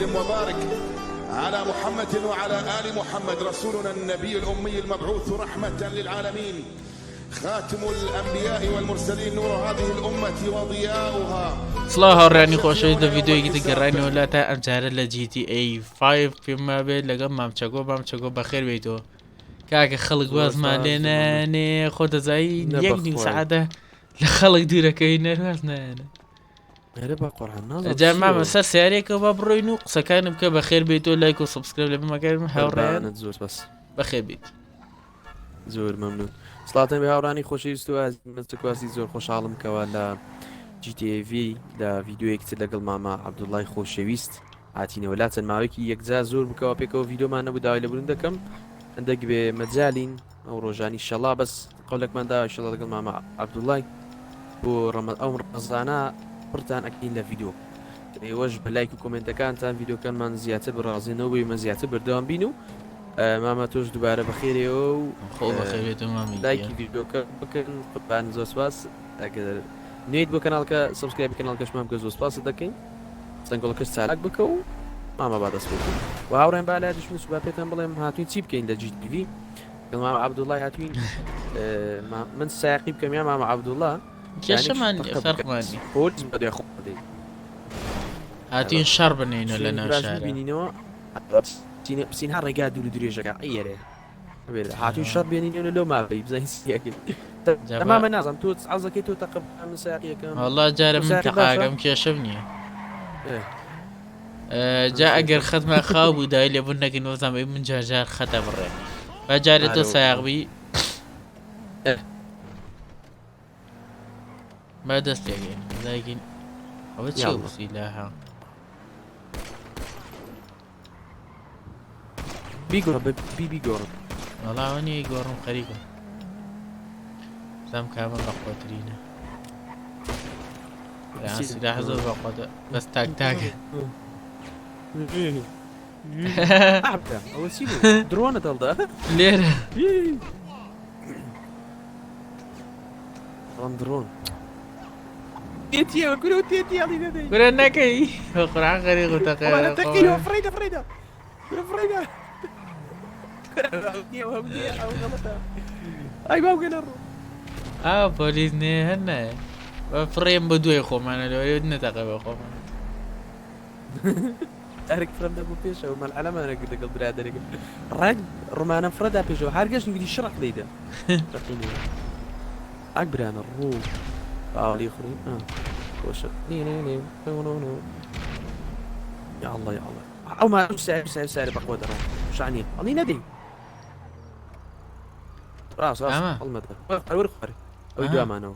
وسلم وبارك على محمد وعلى آل محمد رسولنا النبي الأمي المبعوث رحمة للعالمين خاتم الأنبياء والمرسلين نور هذه الأمة وضياؤها. صلاح راني خوشی دا ویدیویی که گرانی ولی تا انجاره لجی تی ای 5 فیلم به لگام مام چگو بخیر بیتو که خلق باز مالنا نه خود زای یک ساعته لخلق دیره که نرواز نه هربا قرآن نازل جماعة مسا سياري كبا بروينو سكان بك بخير بيتو لايك وسبسكرايب لما مكان هاوران زور بس بخير بيت زور ممنون سلاتن به هاورانی خوشویست و از مستکواسی زور خوشحالم که ولا جی تی ای وی لا ویدیو کتر لگل ماما عبدالله خوشویست عاتینه ولاتن ماوکی یک زا زور بکوا پیکو ویدیو ما نبود دایله برون دکم عندك بمجالين او روجاني ان شاء الله بس قولك من دا ان شاء الله لقل ماما عبدالله او رمضان برتان اكيد لفيديو وجب لايك وكومنت كان فيديو كان من زيادة برازين وبي من زيادة بردوام بينو ماما توش دوباره بخير و خو بخير بيتو مامي لايك فيديو كان بكن قبان زوسواس اقدر نيت بو كانالك سبسكرايب كانالك شمام كزوسواس دكين سنقولك سالك بكو ماما بعد اسبوع وهاورين بالا دش من سباب بيتن بلهم هاتوين تيب كاين لجي تي في ماما عبد الله هاتوين من ساقي بكم يا ماما عبد الله كيش ماني فرق ماني هو لازم بده ياخذ هاتين شربنين ولا ناشارة بينينو سين هر رجال دول دريجة عيره هاتين شرب بينينو لو ما غريب زي سياكل تمام الناس تو عاوزك تو تقب من ساقي كم والله جاري من تقاقم كيشفني جاء أجر ختمة خاب ودايل يبونك نوزم من جار ختم الرئي فجاري تو ساقبي ما دست يجين لكن أول شيء وسيلها بيجور بيجور والله واني يقورون خريقة سام كامل بقوترينا لا سلاح زور بقوت بس تاك أبدا أول شيء درون تلدا ليه درون تيتي كله تيتي علي ندي كنا نكى قرآن خريق وتقى ولا تكيل فريدة فريدة اي ما وقنا بوليس نه هنا فريم بدو يخو معنا لو يدنا تقى يخو ارك فرد ابو بيشو مال علامه انا قلت قلب برادر رج رمانا فرد بيشو حرقش نقدر يشرح ليدا اكبر انا الروح لي اخرين كوشة ني يا الله يا الله او ما سعر بقوة درا مش عني اني ندي راس المدى ورق خري او جامانو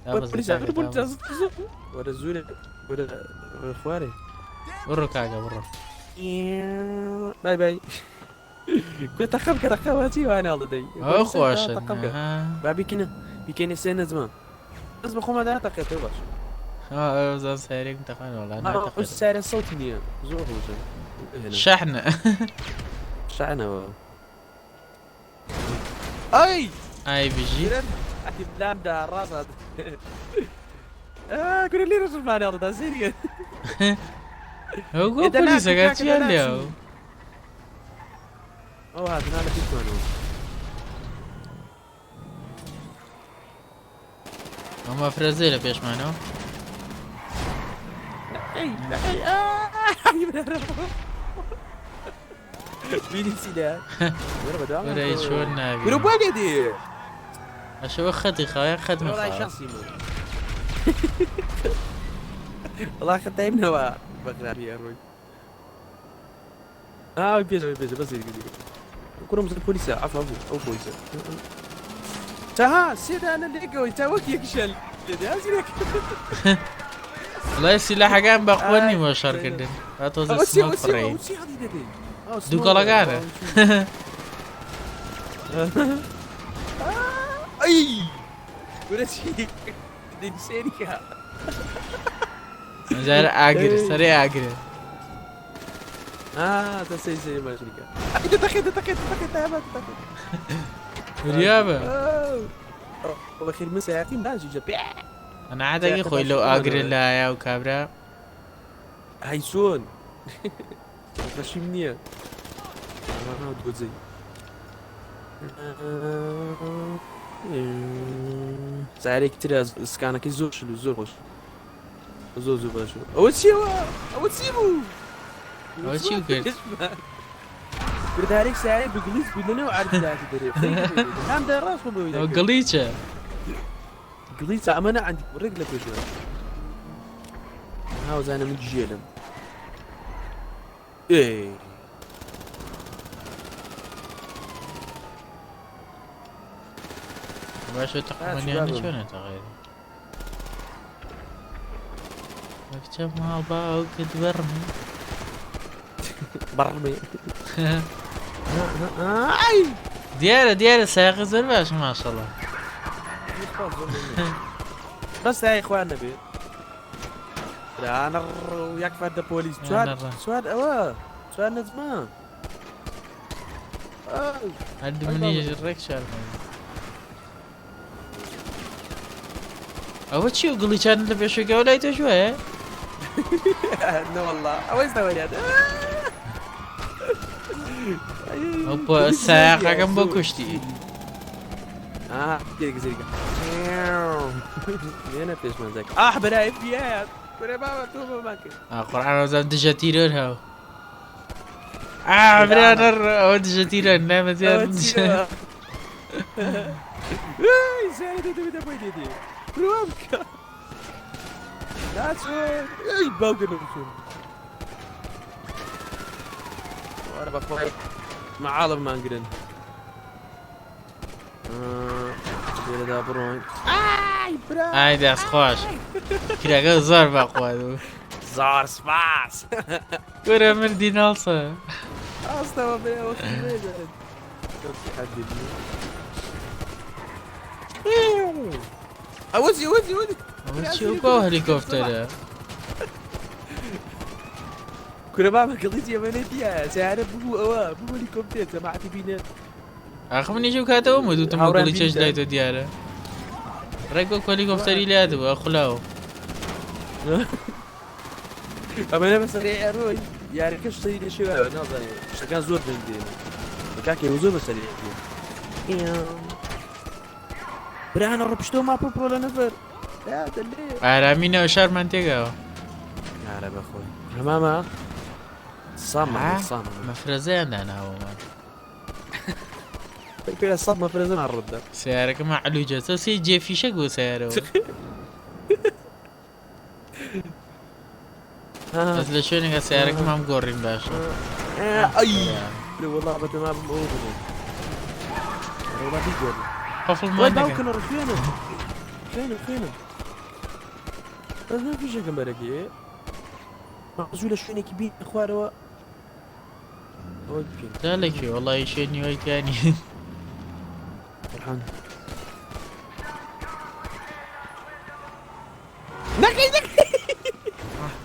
ولا الزولة ولا الخواري برو كاكا برو باي باي كنت اخبك رخواتي وانا الله دي خوش بابي كنا سنة زمان بس بخوما ده تقيت باش زين سايرين تقال ولا انا تقيت السعر الصوتي نيا زور شحنة شحنة اي بيجي اكيد بلان ده راسه كل لي رجل ماني هذا سيريا هو بوليس قاعد يلعب او هذا انا كنت انا هما فرازيل بيش معنا بيني سلاح ولا يشوفنا ولا بلدي اشوف خدي خايا خدمة والله شخصي والله ختمنا بقرا يا روي بيجي بس يجي كلهم مثل بوليس عفوا او بوليس تها سيد انا اللي قوي توك يكشل والله السلاح قام بقوني ما شارك الدين اتوز اسمه فري دوكا لقانا اي ولا شيء دي سيريا جار اجر سريع اجر تسي ما شركه اكيد تاخذ يا ما تاخذ ريابه والله خير من ساعتين باجي جاب انا عاد اخوي لو اجر لا يا وكابرا هيسون خەشیم نییە گۆزەی سارێکی ترە سکانەکەی زۆر شل و زۆر خۆش زۆر زۆر باش ئەوە چیەوە ئەوە چی بوو ئەوە چی کرد بردارێک سارێک بگلیس بودنەوە ئارداتی دەرێ هەم دەڕاست ئەوە گەڵیچە گلیچە ئەمە نەعەندی ڕێک لە پێشەوە هاوزانە من جێلم باشە تەقمەنیانی چۆنێتە غێری وەکچە ماڵ باوکت بەڕمی بەڕمێ دیارە سایقی زۆر باش ماشەڵڵا بەس تای خوان نەبێت رانە یەک فەردە پۆلیس چوار ئەوە چوار نەجمە هەردوو منی ڕێک شارمە ئەوە چی و گڵیچان لە پێشەکەەوە لای تۆ شوێ نەوەڵڵا ئەوەی دەوەریات ئەو سایقەکەم بۆ کوشتی لێنە پێشمەندێک ئاح بەرای بیات بەرێ باوە تۆ بۆمان کرد قورآن وەزان دژە تیرۆر هاو برانەر ئەوە دژە تیرە نامە زیاد زیادە دەبێتە بۆی دێدێ بروا بکە ناچێت باوکە نەبچون وەرە بەخۆی مەعاڵممان گرن لێرەدا بڕۆین ئای دەست خۆش کراگە زۆر باخواد و زۆر سپاس وەرە مردی ناڵسە ئاستەوە بێەوە ئەوەزی چی بۆ هەلیکۆفتەرە کورە بامە گڵیت ئەمەنێتیە سیارە ببوو ئەوە بوو هەلیکۆپتێر جەماعەتی بینێت ئاخ منیش و کاتەوە مدوتم گڵی چێش لای تۆ دیارە ڕێک بۆ هەلیکۆفتەری لاتەوە خلاوە ئەمەە بەسەرێ ئەڕۆی یاریەکە شتەی لێشێوە نازانێت شتەکان زۆر دەنگ دێن کاکێ زۆر بەسەرێ برانە ڕپشتۆ ماپۆ پۆ لە نەفەر ئارامینەوە شارمان تێگاوە یارە بەخۆی هەمامە سامە مەفرەزەیان داناوەمان پێ سەد مەفرەزەمان ڕوودا سیارەکە مەعلوجە سی جێفیشەک بۆ سیارەوە بەس لە شوێنێکە سیارەکەمام گۆڕین باشە وەڵا بەتەما بم ئەوە بڵێن وەڵا بیگۆڕ قەفڵمان نەکەن باوکەنە خوێنم بەس نەفیشەکەم بەرەگێ مەزوو لە شوێنێکی بین خوارەوە ئەوە بکەین تا لەکوێ وەڵی شوێنی وایتیانی فەرحان نەکەی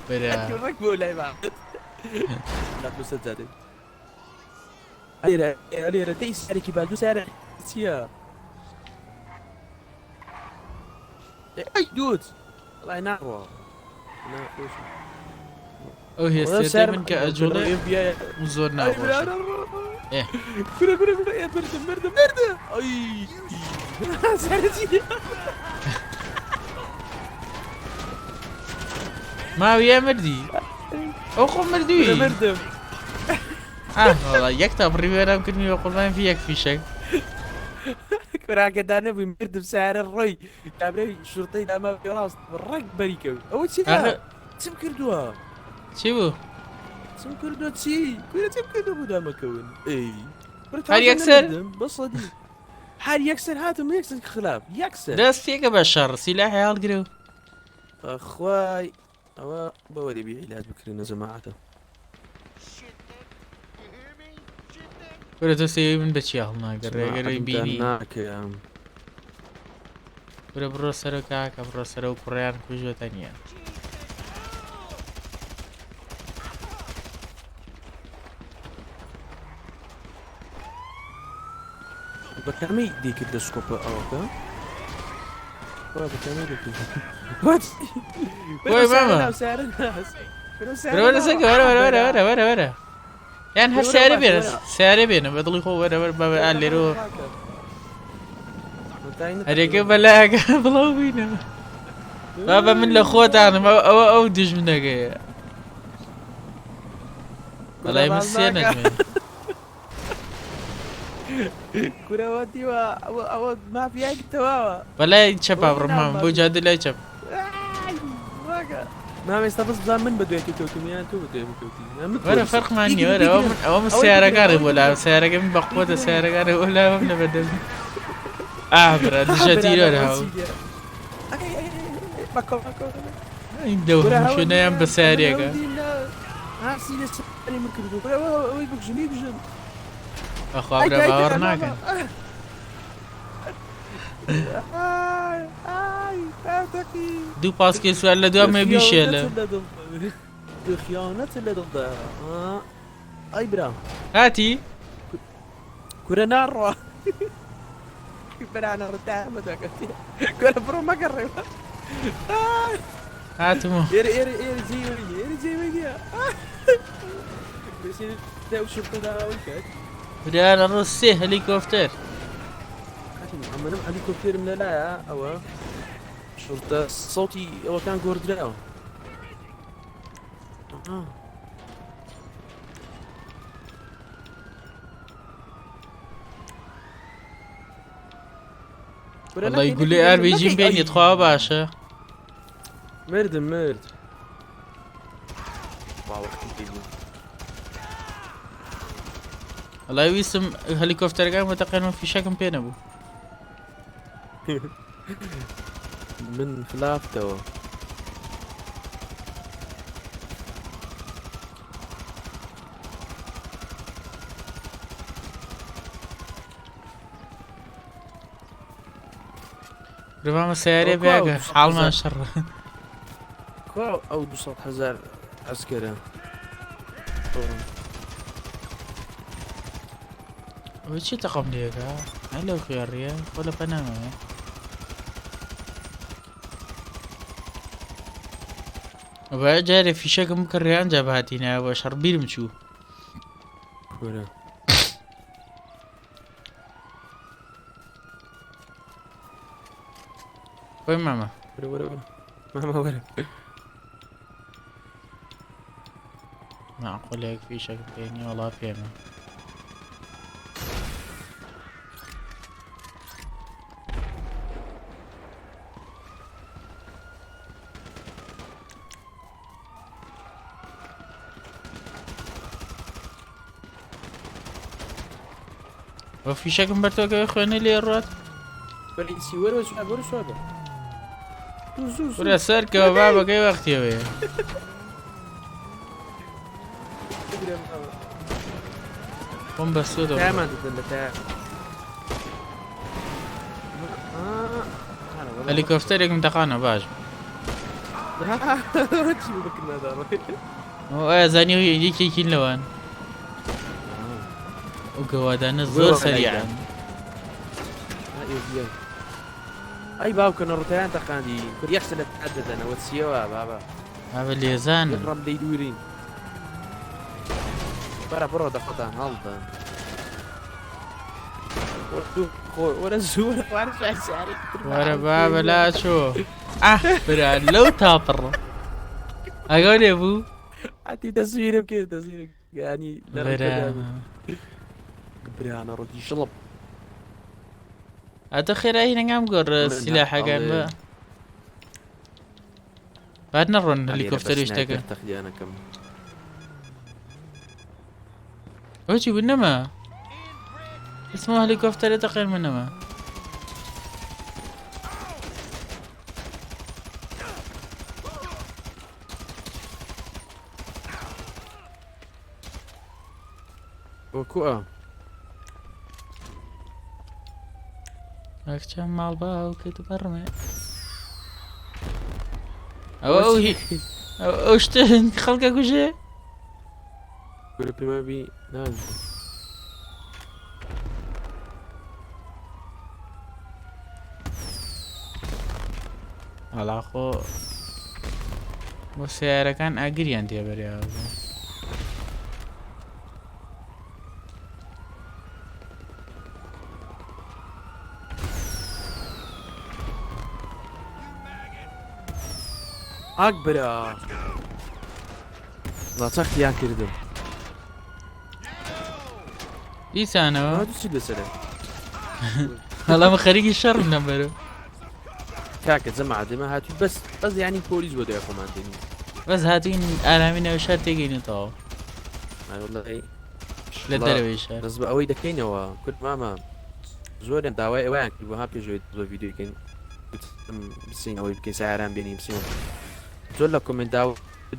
بەرە ڕێک بۆ لای بام لەسەر جادێ لێرە دەی سارێکی باردوو سارە چییە ئەی دووت وڵای ناڕوە ئەو هێستێ من کە ئەجوڵێ زۆر ناڕۆژە مردە ماویە مردی ئەو خۆ مردووی مردم یەک تا بڕیوێرام کردنیوە قوربان في یەک فیشەک کوراکەدا نەبووی مردم سارە ڕۆی کابرای شورتەی داما ڕاست ڕێک بەریکەوت ئەوە چیم کردووە چی بوو؟ چیم کردووە چی؟ کوێرە چیم کردو بوو دامەکەون هەر یەکسەر بەسەدی هەر یەکسەر هاتم یەکسەر خلاف یەکسەر دەستێکە بە شەڕ سیلاحی هەڵگرە و ئەخوای ئەوە بەوە دەبی عیلاج بکرێنە جەماعەتە وەرە تۆ سێوی من بەچی هەڵناگەڕ ڕێگەرەی بینی ناکەم وەرە بڕۆ سەرە کاکە بڕۆ سەرە و کوڕیان کوژوەتە نییە بەکەمەی دیکرد دەسکۆپە ئەوەکە بەکەمەی وای ماما ولا سكة ولا يعني هالسيارة بينا سيارة بينا بضل خو ولا قال لي روح هذيك بلاك بضل بينا بابا من الاخوات انا ما اودج منك والله يمسي نجمي كورة ودي و ما في أي تواوا ولا شباب رمان بوجاد لا شب ما يستفز بزان من بده يكتوتي يعني تو بده يكتوتي ولا فرق معني ولا أو السيارة قارب ولا سيارة كم بقوة السيارة قارب ولا من بدل أعبر الجدير ولا هو يدوه شو نايم بسيارة أخو عبر باورناك دو باسكيل سؤال لدو ما بيشيله خيانة اللي ضدها اي برا هاتي كورة نار انا رتاح ما كورة برو ما قرب هاتمو يري جي ويجي بس ده وش بدا وكاد بدي أنا رصي هليكوبتر عمنا هليكوبتر من لا او شرطة صوتي هو كان جوردلاو والله يقول لي ار بي جي بين يدخل باشا مرد والله يوسم هليكوبتر كان متقن في شكل بين ابو من فلافتو ربما السيارة بياقة حال ما شر او 200,000 عسكري وش تقوم ليك هلا خيار يا ولا بنام وبعد جاري في شكل ممكن ريان جابهاتينا وشربيل مشو ولا وين ماما؟ ولا ماما ولا معقول هيك في شكل بيني والله فينا وفي شكل برتوك يا اخواني اللي الرات بليسي ولا سوابا ولا سركة وبابا كي وقت يا ويا قم بس سودو تمام تدل هليكوبتر يك متقانا باش شو بكنا دار هو زاني يجي كين لوان وقوادان الزور سريعا اي باب كنا روتين تقاندي كل يحسن تحدد انا والسيوا بابا هذا اللي زان الرم دي دورين برا دقطان هالدا ولا زور وانا شو سعري ورا بابا لا شو برا لو تابر اقول يا ابو عندي تصوير كذا تصوير يعني برا انا ردي شلب اتخير هنا قام قر السلاح قام بعد نرن هليكوبتر يشتكى تاخذي انا كم وجي بالنما اسمه هليكوبتر يتقل منما وكوا اكشن مال باو كده برمي او هي او اشتهن خلقك وشي كل بما بي نازل على اخو بۆ سیارەکان ئاگریان تێبەریاوە ئاک برا لاچەختیان کردم دیسانەوە دووچی لەسەرە هەڵامە خەریکی شەڕ نەبەرە کاکە جەماعەت ئێمە هاتووی بەس یانی پۆلیس بۆ دوای خۆمان دێنین بەس هاتوین ئارامی ناوی شار تێگەینێتەوە وەڵڵی لە دەرەوەی شار دەست بە ئەوەی دەکەینەوە کورد مامە زۆریان داوای ئەویان کرد بۆ ها پێشەوەی زۆر ڤیدیۆکەین بسین ئەوەی بکەین سایاران بێنین بسین زۆر لە کۆمنتدا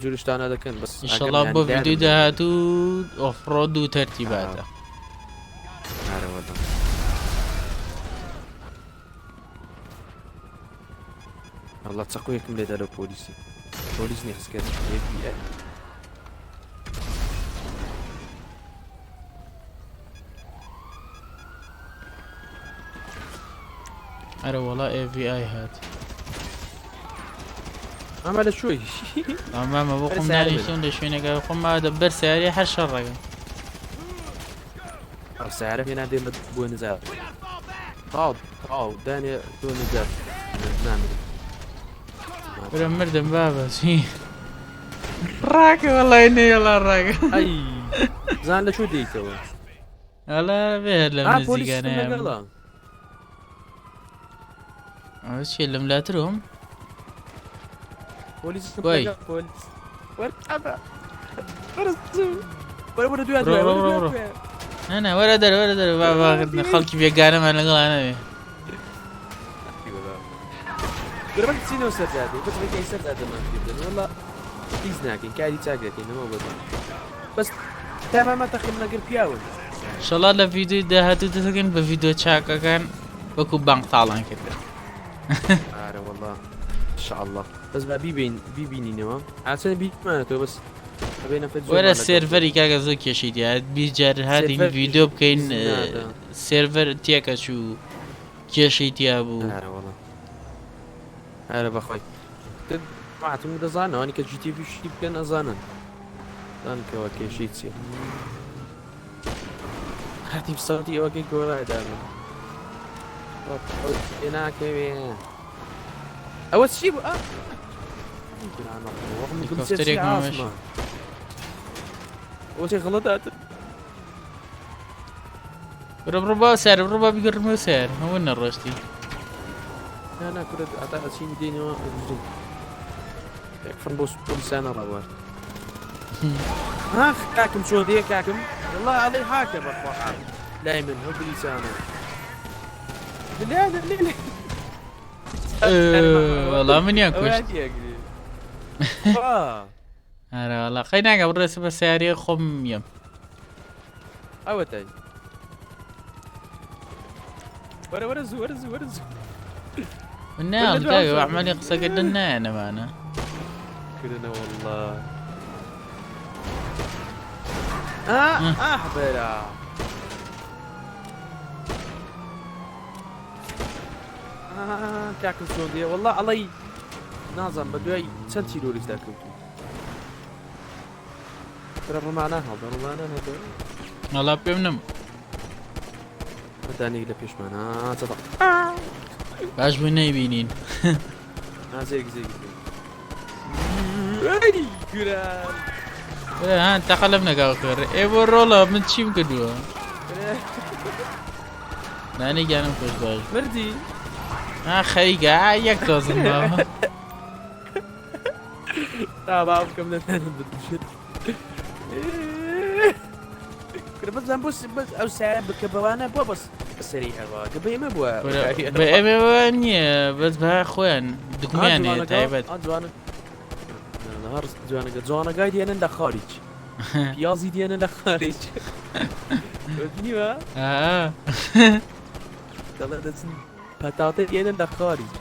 جورشتانە دەکەن بەس ئینشەڵا بۆ ڤیدیۆی داهاتوو ئۆفڕۆد و تەرتیباتە ئارەوەڵە والله تسەقویەکم لێدا لە پۆلیسی پۆلیس نیخسکەت ئەرە وەڵا AVI هات ئەمە لە شوۆی ئەمامە بۆ خۆم نانیشتم لە شوێنەکە خۆم ماوەدە بەر سیارەی هەر شەڕەکە سیارە پێ نادێن بۆ نزار تاو دانێ تۆ نزار نامێت برە مردم بابەچی ڕاکە وەڵای نێڵا ڕاکە ئەی زان لە چۆ دێیتەوە هەڵا بێت لەم نزیکانەیە لەگەڵا ئەوە چیە لەم لاترۆم پۆلیس وای. پۆلیس وەرە دوای ڕۆ. نانا وەرە دەرە وەرە دەرە با خەڵکی بێگانەمان لەگەڵانەوێ گربەت چینەوە سەرجادێ بەکەی سەرجادەمان کردن وەڵا هیچ ناکەین کاری چاک دەکەینەوە بەدە بەس تامامە تەخم نەگر پیاون شەڵا لە ڤیدیۆی داهاتوو دەکەن بە ڤیدیۆ چاکەکان وەکو بانک تاڵان کردن ئارە وەڵا انشاءالله بەس با بیبینینەوە ئاچەنە بیمانێتەوە بەس وەرە سێرڤەری کاکە زۆر کێشی دیات بیجار هاتین ڤیدیۆ بکەین سێرڤەر تێکە چوو کێشەی تیا بوو ئارە بەخۆی ماتم دەزانەوەنی کە GTV شتی بکەن ئەزانن زانکەوە کێشەی چیە هاتیم سەوتی ئەوەکەی گۆڕایدابن ناکەوێ ئەوە چی بوو هێلیکۆپتەرێک مامەش. وەچی غڵەتات بڕۆ با سەر بڕۆ با بیگەڕمەوە سەر ئەوە نەڕۆشتی ناکرێت ئاتا ئەچین دێنەوە یەکفەن بۆ پۆلیسانە ڕاوارد هاخ کاکم چۆن دێ کاکم والله ئەڵێ هاکە بەخوا لای من هەو پلیسانە وەڵا منیان کوشت ئارە وەڵا خەی ناکە بڕێسە بە سیارەیە خۆم یم ئەوە تای وەرە زوو وەرە زوو وەرە زوو من ناڵ کاکە عملی قسەکردن نایە نەمانە كلنا والله احبرا كاكل سعودية والله علي نازم بدوي سنتي لوريس داكم ترى رمعنا هذا هذا وەڵا پێم نم مداني لە پێشمانە چەتە باش بووی نەیبینین نازێک زێک هان تاقە لەم نەگاو خێڕ ئێ بۆ ڕۆڵە من چیم کردووە نانی گیانم خۆش باش مردی خەریگە یەک تۆزم باوە تا باوکەم نەتوانم بتوشێت بزن بس ئەو سایە بکە بەوانە بۆ بەس سەری هەوا کە بە ئێمە بووە بە ئێمەوە نییە بەس بە خۆیان دکمیانێ تایبەت جوانەکە جوانەکای دێنن لە خارج پیازی دێنن لە خارج نیوە دەڵێ دەچن پەتاتە دێنن لە خارج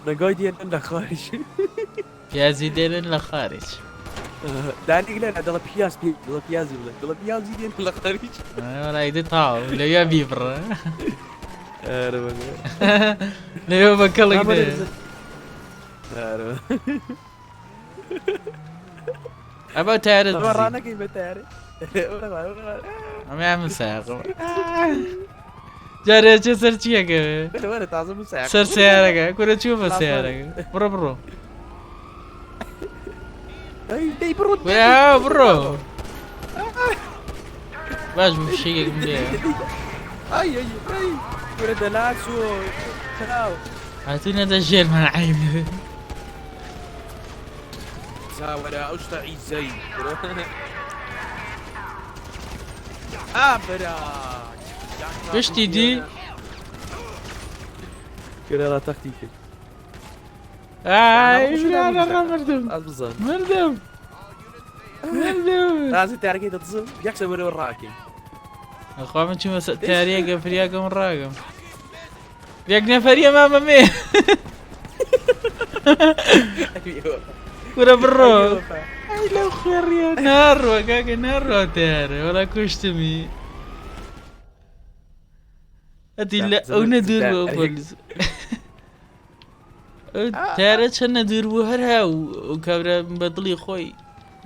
نەگای دێنن لە خارج پیازی دێنن لە خارج دانێک لێنە دەڵە پیاز دڵە پیازی بڵێ دڵە پیازی دێن لە خارج ڕایدە تاو لەوێ بیبڕە لەوێ بە کەڵێک ابا تارد ورانا كيف تاري ما يعمل ساق جاري جسر تشيك ولا تعظم ساعة سر سيارك كنا تشوف سيارك برو اي برو يا برو باش بشيك مليح اي ولا دلاتشو تراو اعطينا دجال مع عيب ولا اشتعي زي برا ايش تدي كده لا تكتيكي انا مردم أبزان مردم لازم تعرفي تتصل يكسب ولا وراكي اخوان من شو مسألة تاريخ فرياقة من راقم رياقنا فريا ماما مي كورا برو اي لو خير يا نار وكاك نار تاري ولا كشتمي ادي لا او ندير بوليس تاري شن ندير بوهرها وكابرا بدلي خوي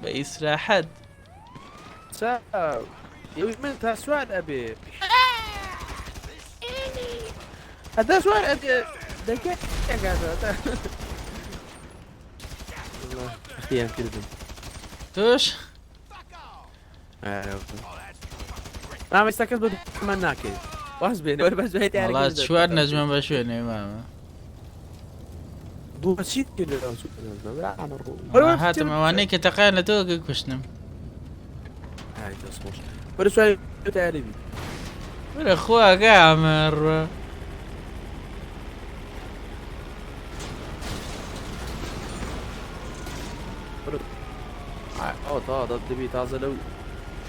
بإسراحات ساو من تا سؤال ابي هذا سؤال ابي دقيقة قاعد والله اخيرا كذب توش ما مستكبر مناكي واحد بيني ولا بس بيتي والله شو نجم بشوفني ماما بوشيت كده هات موانيك تقال توك كشنم هاي تصمش ولا شوي تعرفي ولا اخوك عمر ضد دبي تازه لو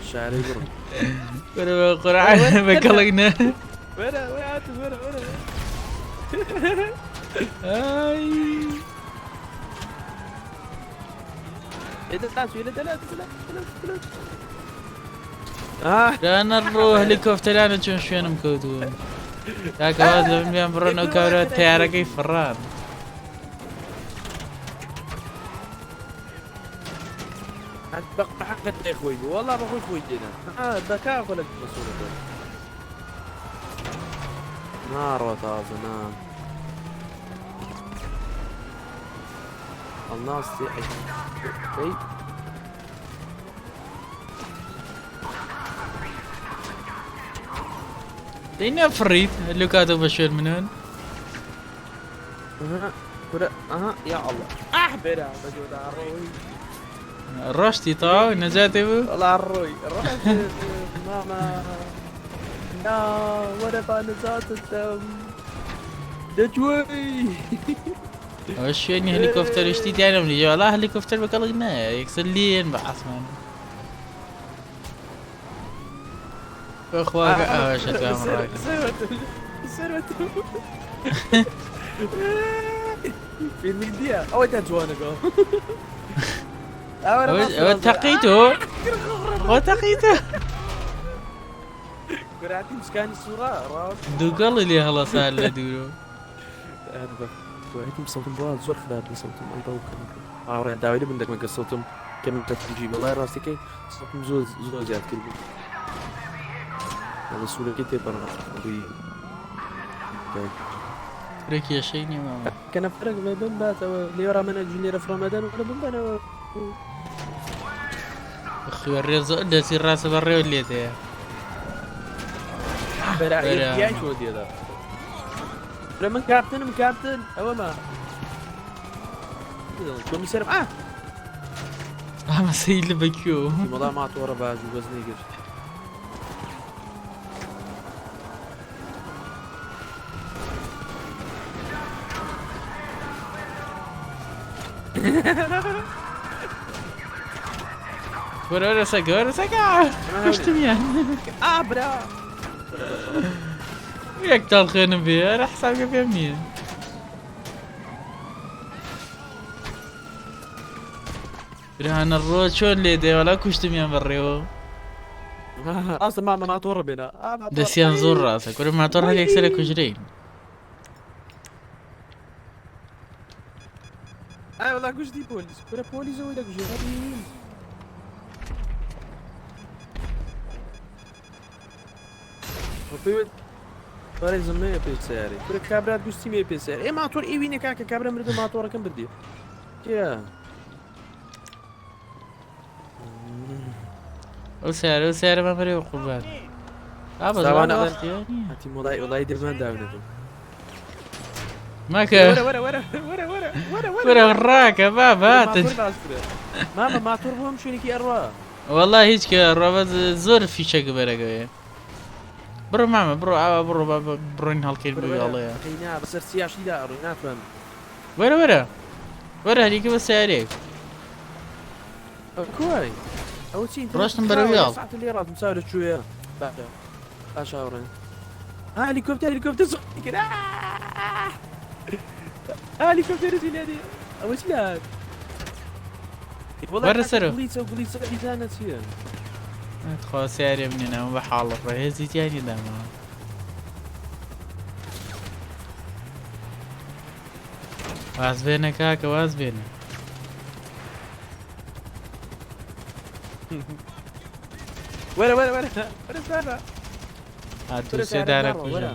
الشعري برو ولا قرعه بكلقنا ولا اي انا نروح هليكوبتر انا تشوف شو انا مكودون ذاك هذا من برنا وكاورا التيارة كيف فران بقى حقت يا اخوي والله بخوي خوي جينا ذكاء ولا مسؤول نار وطازه نار الناس اي دينا فريد اللي كاتب بشير من هون يا الله احبر بجود عروي رشتي طاو نجاتي بو والله عروي رحت ماما لا ولا بانزات الدم دجوي وش يعني هليكوبتر اشتي انا من جوا لا هليكوبتر بكلقنا يكسر لي ينبعث مان اخواك اوش اتفاهم راك سرت في الميديا او تجوانك وتقيته وتقيته قراتي مسكاني الصورة دوقل لي هلا سهل دورو انا قراتي بصوتهم بواز زور خلال بصوتهم انت وكم عاوري داوي من دك ما صوتهم كم تجيب والله راسي كي صوتهم زوز زياد كل هذا السورة كتير برا ابي فريك يا شيني ماما كان فرق بين بات اللي يرى من الجنيرة في رمضان ولا من بنا اخي الرياض ده سير راس بري ولا تي برا يا شو دي هذا من كابتن هو ما كم يصير ما سيل بكيو والله ما ورا باج وزني قرش ورا سكا كشتميان برا وياك تالخين بيها راح حسابك في منين برهان الرود شو اللي دي ولا كشتميان بريو اصلا ما تورى بنا بس ينظر راسك ولا ما تورى هيك يكسرك وجرين والله گشتی پۆلیس برە پۆلیسەوەی دەگوژێ بەڕێ زمەیە پێ سیارێ برە کابرات گوستی مێ پێ سیار ئێ ماتۆر ئێوینە کاکە کابرا مردە ماتۆڕەکەم بردێ کێ ئەو سیارە بەمەرێ قوربان هەتی مۆڵای وڵای دەرمان داونەتم ماکە وەرە ڕاکە باباتن مامە ماتۆر بۆم شوێنێکی ئەڕوا والله هیچ کە ڕۆبە زۆر فیچەکە بەرەگەوێ بڕۆ مامە بڕۆ ئاوا بڕۆ بڕۆین هەڵکەین بڵەیە قەینا بەسەر سیاشیدا ئەڕۆی ناتوان وەرە هەریکە بە سیارێک کوای ئەو چی ڕۆشتم بەرەویاڵ لێ ڕاتم چاو لەکوێیە ئاشاوڕێ هەلیکۆپتەر کرا هەلیکۆپتەرزی لێدێ ئەوە چی لات وەرە سەرە گوڵیچە ئیزانە چییە خوا سیارێ بنێنەوە بە حاڵە ڕێهێزی تیانی دامەوە واز بێنە کاکە واز بێنە وەرە هاتوو سێدارە کوژە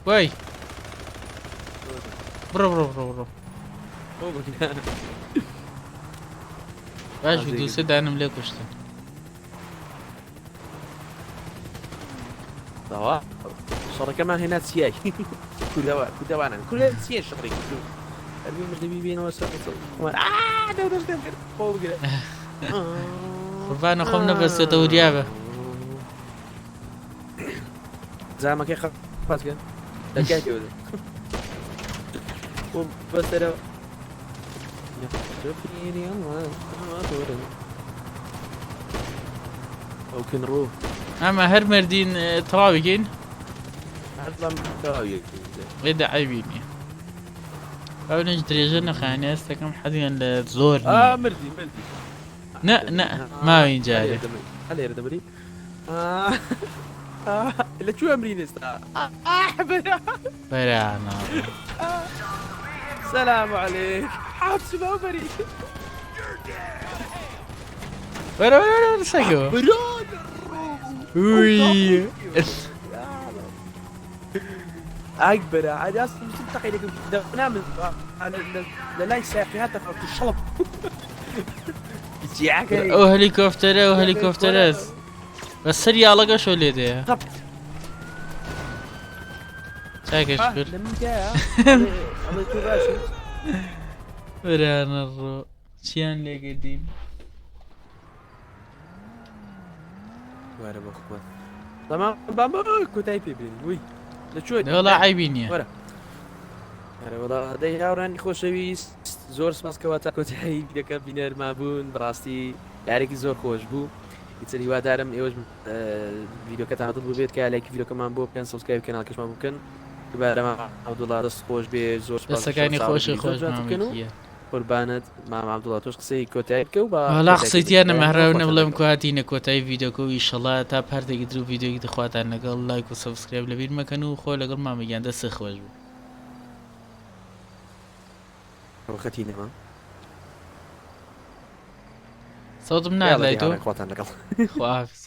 وای بڕۆ باش دوو سێ دانم لێ کوشتن داوا شەڕەکەمان هێنا چیای کودەوانن کورە چیە شەڕی ئەربی مردەبی بێنەوە سەر دەودەستێن کرد خۆ بگرە قوربانە خۆم نەبەستێتە وریابە زامەکەی خەپاتکە دەکاتێ بەسەرەوە ئەو کن ڕوو ئەمە هەر مردین تەواویگەین هەرڵام تەواویەک لێدا عیبی نییە ئەو نەش درێژە نەخانێ ئەستەکەم حەزیان لە زۆر مردی نە ماوەین جارێ هەلێرە دەبری لەکوێ ئەمرین ئێستا بەرانە سلام عليك حابس ما بريء وەرە سەگەوە وی أكبر عاد أصلا مستحق لك نعمل لا يسافر هذا في الشلب ئەو هەلیکۆفتەرە بە سەریاڵەکە شۆ لێ دەیە چاکەش کرد بەرانە ڕۆ چیان لێگەدین وارە بەخوا تمام بابا كوتاي بيبين وي لەکوێ وەڵا عیبی نییە وەڵا دەی هاوڕانی خۆشەویست زۆر سپاسکەوە تا کۆتایی دەکە بینەرما بوون بەڕاستی یارێکی زۆر خۆش بوو هیچری وادارم ئێوەش ڤیدۆکەتان هەڵ بێت کە لایکی ڤیدۆکەمان بۆ بکەن سەبسکرایب کەناڵکەشمان بکەن دوبارەمە عەبدوڵڵا دەست خۆش بێ زۆر دەستەکانی خۆشی خۆشمانکە قوربانت مام عەبدوڵڵا تۆش قسەی کۆتایی بکە و وەڵا قسەیتیان نەمەهراونە بڵێم کاتینە کۆتایی ڤیدۆکە و ئیشەڵا تا پاردێکی در و ڤیدۆکی دەخواتان لەگەڵ لایک و سەبسکرایب لەبیر مەکەن و خۆ لەگەڵ مامەگیان دەست خۆش بوو خەتینەوە سەوتم نادڵێت تۆ خواتان لەگەڵ خواحافظ